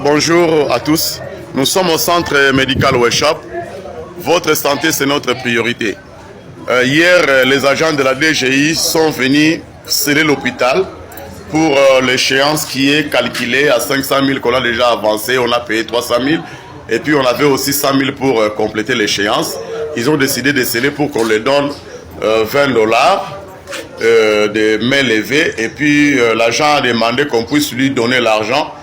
Bonjour à tous. Nous sommes au centre médical Weshop. Votre santé, c'est notre priorité. Hier, les agents de la DGI sont venus sceller l'hôpital pour l'échéance qui est calculée à 500 000 qu'on a déjà avancé. On a payé 300 000 et puis on avait aussi 100 000 pour compléter l'échéance. Ils ont décidé de sceller pour qu'on leur donne 20 dollars de main levée et puis l'agent a demandé qu'on puisse lui donner l'argent.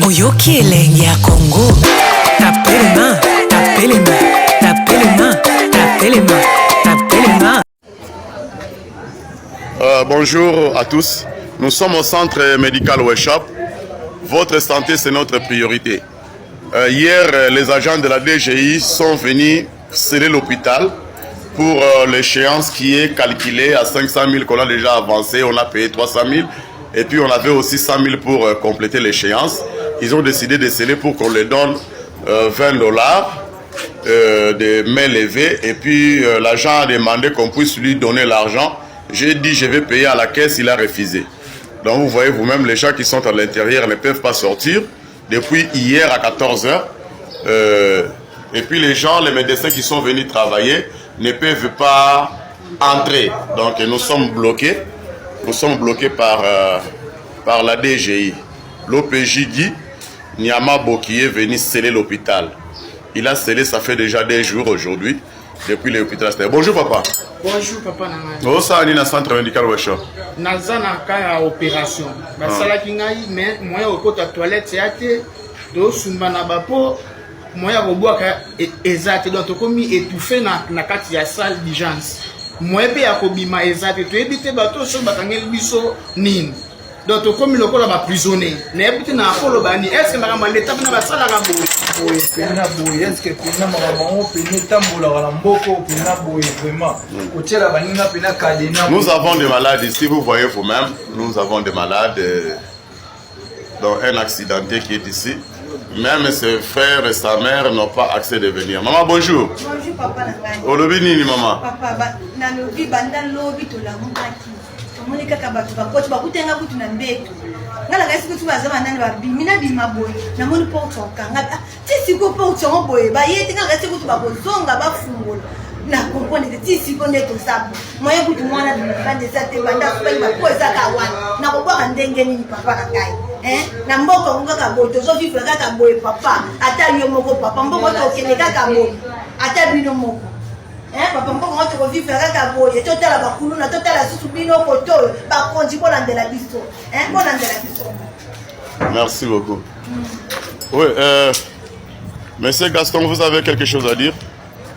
Oyoki elengi ya Congo, tapez les mains, tapez les mains, tapez les mains, tapez les mains, tapez les mains. Bonjour à tous. Nous sommes au centre médical Weshop. Votre santé, c'est notre priorité. Hier, les agents de la DGI sont venus sceller l'hôpital pour l'échéance qui est calculée à 500 000 qu'on a déjà avancé. On a payé 300 000 et puis on avait aussi 100 000 pour compléter l'échéance. Ils ont décidé de sceller pour qu'on leur donne 20 dollars de main levée et puis l'agent a demandé qu'on puisse lui donner l'argent. J'ai dit je vais payer à la caisse, il a refusé. Donc vous voyez vous-même, les gens qui sont à l'intérieur ne peuvent pas sortir depuis hier à 14 h. Et puis les gens, les médecins qui sont venus travailler ne peuvent pas entrer. Donc nous sommes bloqués. Nous sommes bloqués par la DGI. L'OPJ dit Nyama Boki est venu sceller l'hôpital. Il a scellé, ça fait déjà des jours aujourd'hui, depuis l'hôpital. Bonjour papa. Bonjour papa Nangani. Vous êtes dans le centre médical Weshop. Naza na ka opération. Basalaki ngai mais moya okota toilette yate do sumba na bapo moya kobwaka ezate donc tokomi étouffé na kati ya salle d'urgence. Moya pe ya kobima ezate to ebite bato so bakangeli biso nini. Donc tokomi lokola ba prisonnier. Na ebite na akolo bani est-ce que makama leta na basala ka bo pena boye est-ce que pena makama pena tambola la mboko pena boye vraiment otela baninga pena kadena. Nous avons des malades ici, vous voyez vous-même, nous avons des malades dont un accidenté qui est ici. Même ses frères et sa mère n'ont pas accès de venir. Maman, bonjour. Bonjour, papa. Olobi nini, maman? Papa, nalobi banda lobi to la mukaki. Tomoni kaka batu bakoti bakutenga kutu na mbeto. Ngala kasi kutu bazama nani ba bimina bimaboy. Na moni porte okanga. Ti siko porte oboye. Ba yete ngala kasi kutu bakozonga bafungola. Na comprendre ti siko neto sapo. Moye kutu mwana bimikande sa te banda kupa ba koza ka wana. Na kokwa ndenge nini papa kakai. Na mboko ngo kaka boy to zo vivre kaka boy papa. Ata yo moko papa mboko to kene kaka boy. Ata bino moko. Papa mboko ngo to vivre kaka boy. To tala bakulu na to tala susu bino koto ba konji ko landela biso. Ko landela biso. Merci beaucoup. Oui, Monsieur Gaston, vous avez quelque chose à dire?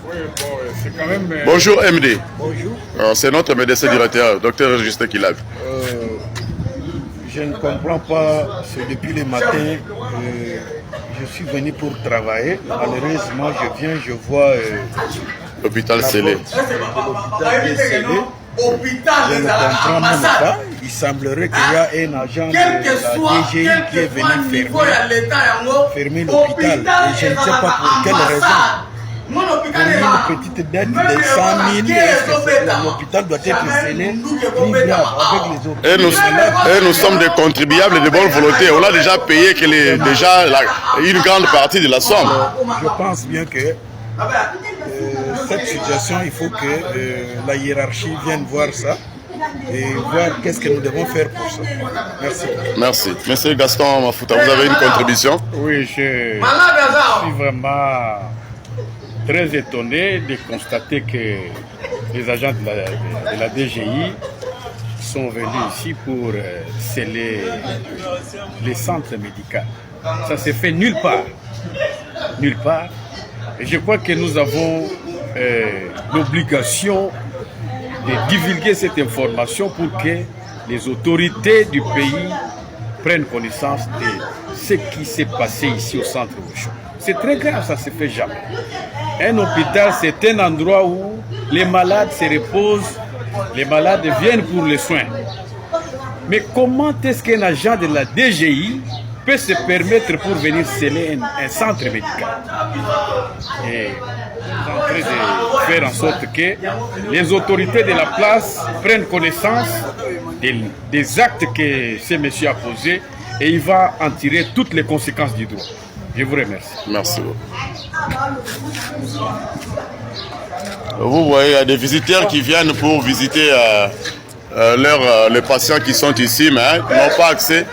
Oui, bon, c'est quand même... Bonjour MD. Bonjour. C'est notre médecin directeur, docteur Justin Kilag. Je ne comprends pas, c'est depuis le matin, je suis venu pour travailler. Malheureusement, je vois... L'hôpital scellé. L'hôpital est scellé. Je ne comprends même pas. Il semblerait qu'il y a un agent de la DGI qui est venu fermer l'hôpital. Et je ne sais pas pour quelle raison. Pour une petite dette de 100 000, l'hôpital doit être scellé, libre avec les autres. Et nous sommes des contribuables de bonne volonté. On a déjà payé une grande partie de la somme. Je pense bien que cette situation, il faut que la hiérarchie vienne voir ça et voir qu'est-ce que nous devons faire pour ça. Merci. Merci. Monsieur Gaston Mafuta, vous avez une contribution? Oui, je suis vraiment très étonné de constater que les agents de la DGI sont venus ici pour sceller les centres médicaux. Ça s'est fait nulle part. Nulle part. Et je crois que nous avons l'obligation de divulguer cette information pour que les autorités du pays prennent connaissance de ce qui s'est passé ici au centre Weshop. C'est très grave, ça ne se fait jamais. Un hôpital, c'est un endroit où les malades se reposent, les malades viennent pour les soins. Mais comment est-ce qu'un agent de la DGI peut se permettre pour venir sceller un centre médical? Et en train de faire en sorte que les autorités de la place prennent connaissance des actes que ce monsieur a posés et il va en tirer toutes les conséquences du droit. Je vous remercie. Merci. Vous voyez, il y a des visiteurs qui viennent pour visiter les patients qui sont ici, mais n'ont pas accès.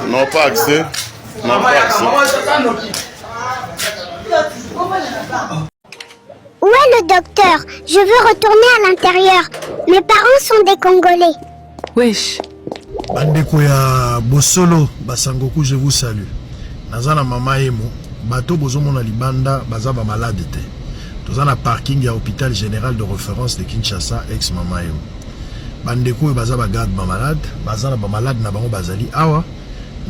N'ont pas accès. N'ont pas accès. Où est le docteur? Je veux retourner à l'intérieur. Mes parents sont des Congolais. Wesh. Bandeko ya Bosolo, Basangoku, je vous salue. Nazana mama emo, bato bozomo na libanda, bazaba malade te. Tozana parking ya hôpital général de référence de Kinshasa, ex mama emo. Bandeko bazaba garde ba malade, bazana ba malade na bango bazali awa.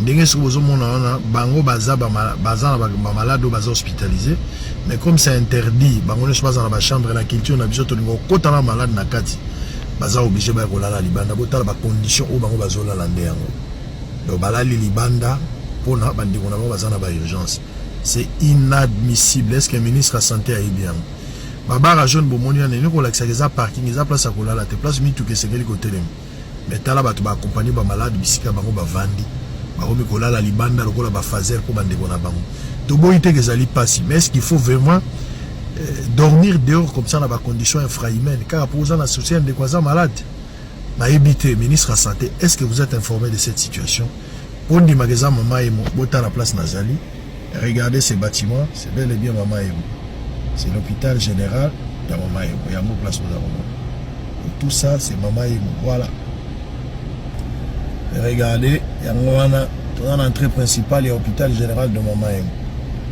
Ndenge soko bozomo na bango bazaba bazana ba malade baza hospitalisé. Mais comme c'est interdit, bango ne pas dans la chambre la culture na biso to ngo kota na malade na kati. Baza obligé ba kolala libanda botala ba condition o bango bazola lande yango. Do balali libanda pona bandiko na bango bazana ba urgence. C'est inadmissible. Est-ce que le ministre de la santé a bien? Baba jeune bomoni ne ko lakisa za parking za place à kolala te place mi tout que c'est quel côté là. Mais tala ba to ba accompagner ba malade bisika bango ba vandi. Ba ko mi kolala libanda lokola ba fazer ko bandiko na bango. To boité que zali passi. Mais est-ce qu'il faut vraiment dormir dehors comme ça dans des conditions infrahumaines? Car pour vous en associer à des croisants malades. Maïbité, ministre de la Santé, est-ce que vous êtes informé de cette situation? Pour des magasins, maman et Bota la place Nazali, regardez ces bâtiments, c'est bel et bien maman et c'est l'hôpital général de maman et il y a mon place nous avons. Tout ça, c'est maman et voilà. Regardez, il y a dans l'entrée principale, il y a l'hôpital général de maman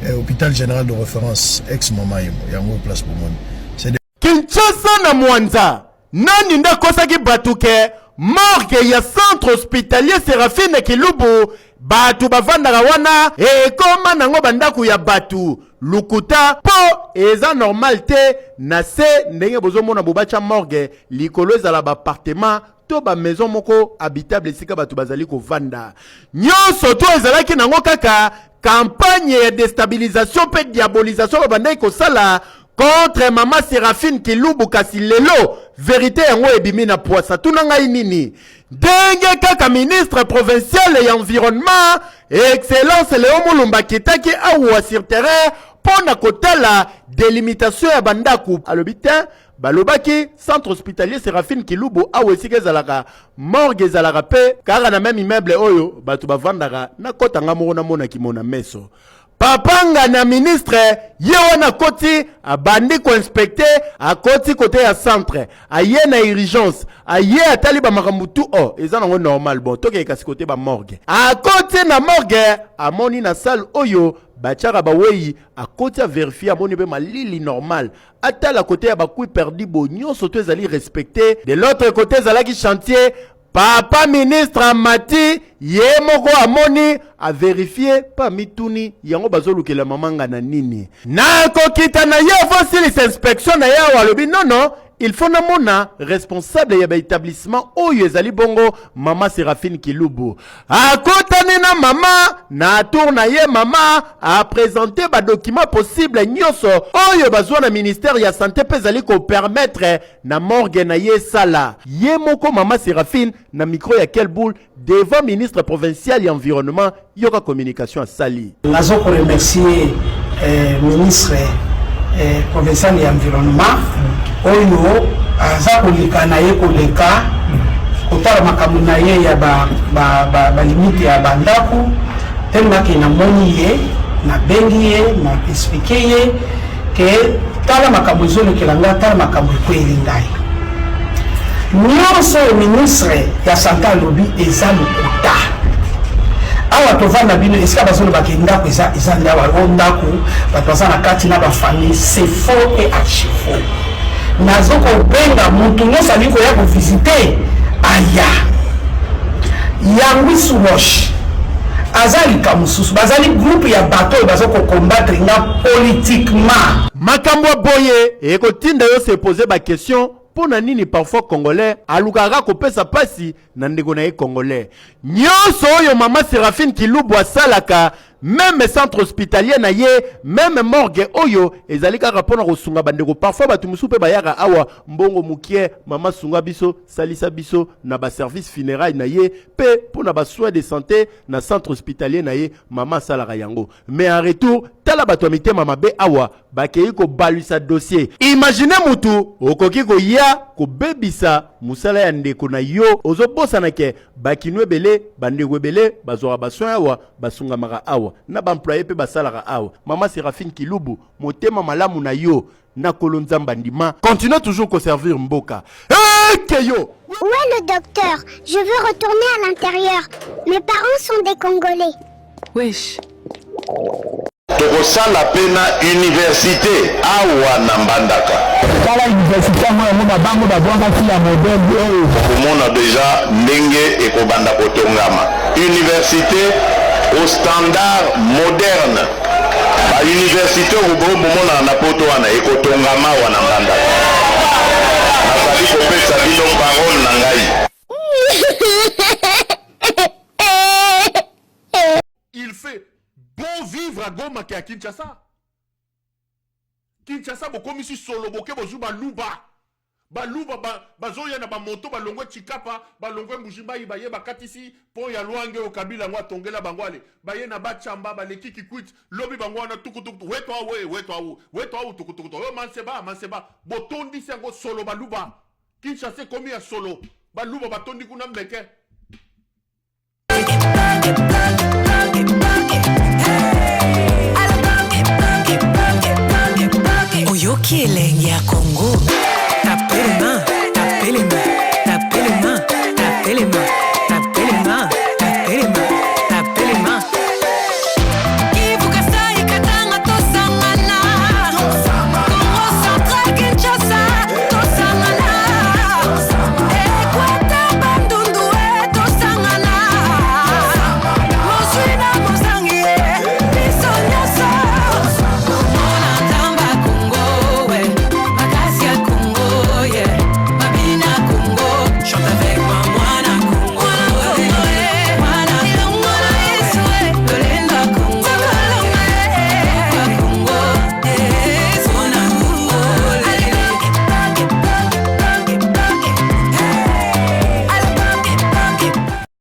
et hôpital général de référence ex-maman il y a une place pour moi. C'est Kinshasa na Mwanza. Nani nda kosaki batuke morgue ya centre hospitalier Séraphine Kilubu batu bavandaka wana ekoma nango bandaku ya batu lukuta po eza normal te na se ndenge bozomona bobacha morgue likolo ezala ba appartement to ba maison moko habitable esika batu bazali kovanda nyonso to ezalaki nango kaka campagne de déstabilisation et diabolisation babandaki kosala contre Maman Séraphine Kilubu kasi lelo vérité yango ebimi na poisa tuna ngai nini ndenge kaka ministre provincial et environnement excellence Léon Mulumba kitaki awa sur terrain pona kotala délimitation ya bandaku alobite balobaki centre hospitalier Séraphine Kilubu awa esika ezalaka morgue ezalaka pe kaka na même immeuble oyo batu bavandaka na kota nga moko na mona kimona meso papanga na ministre ye wana koti abandi ko inspecter a koti côté ya centre aye na urgence aye atali ba makambutu oh eza nango normal bon toke kasi côté ba morgue a koti na morgue amoni na salle oyo bachara ba weyi a koti a vérifier amoni be malili normal atala côté ya ba kui perdu bo nyonso to ezali respecter de l'autre côté zalaki chantier papa ministre Amati yemoko amoni a vérifier pa mituni yango bazolukela mamanga na nini na kokita na ye voici l'inspection na ya walobi non il faut na mona responsable ya établissement oyo ezali bongo Maman Séraphine Kilubu akotane na mama na tour na ye mama a présenter ba document possible nyonso oyo bazwa na ministère ya santé pezali ko permettre na morgue na ye sala ye moko Maman Séraphine na micro ya quel boule devant ministre provincial et environnement yoka communication à sali nazo ko remercier ministre provincial et environnement oyo aza koleka na ye koleka kotala makambo na ye ya ba limite ya bandaku tellement que na moni ye na bengi ye na expliquer ye que tala makambo ezolekela nga tala makambo ekweli ngai nyonso ministre ya santé alobi eza lokuta awa tovanda bino esika bazolo bakendako eza ndawa o ndako bato baza na kati na bafamille c'est faux et archi faux nazo kobenga mutu nyonso ali koya kovisite aya yango suroche azalika mosusu bazali groupe ya bato oyo baza kokombattre nga politiquement makambo boye ekotinda yo se poser ba question pona nini parfois congolais alukaka kopesa pasi na ndeko na ye congolais. Nyonso oyo mama Séraphine Kilubu asalaka, même centre hospitalier na ye, même morgue oyo ezali kaka pona kosunga bandeko. Parfois batu musu pe bayaka awa mbongo mukie mama sunga biso salisa biso na ba service funérailles na ye pe pona ba soins de santé na centre hospitalier na ye mama salaka yango. Mais en retour tala batu amite mama be awa bakei ko balusa dossier. Imaginez mutu okoki ko ya ko bebisa musala ya ndeko na yo ozobosa na ke bakinwe bele bandeko bele bazora basoin awa basunga maka awa na ba employé pe basalaka awa. Mama Séraphine Kilubu motema malamu na yo na kolonzamba ndima continue toujours ko servir mboka. Keyo. Où est le docteur? Je veux retourner à l'intérieur. Mes parents sont des Congolais. Wesh. Tokosala pena université awa na Mbandaka. Kala université moi mo bango babwanga ki ya modèle oyo. Komona déjà ndenge ekobanda kotongama. Université au standard moderne. Ba université obo bomona na poto wana ekotongama wana Mbandaka. Nazali kopesa bino parole na ngai. Il fait bon vivre à Goma qu'à Kinshasa. Kinshasa bokomi si solo boke bozu baluba. Baluba bazoya na ba moto balongwe chikapa, balongwe mujimba ibaye bakatisi pon ya Luange o Kabila ngwa tongela bangwale. Baye na ba chamba baleki kikwit lobi bangwana tukutuku weto awu tukutuku. Yo manseba botondi sengo solo baluba. Kinshasa komi ya solo. Baluba batondi kuna mbeke. Oyoki elenge ya Congo.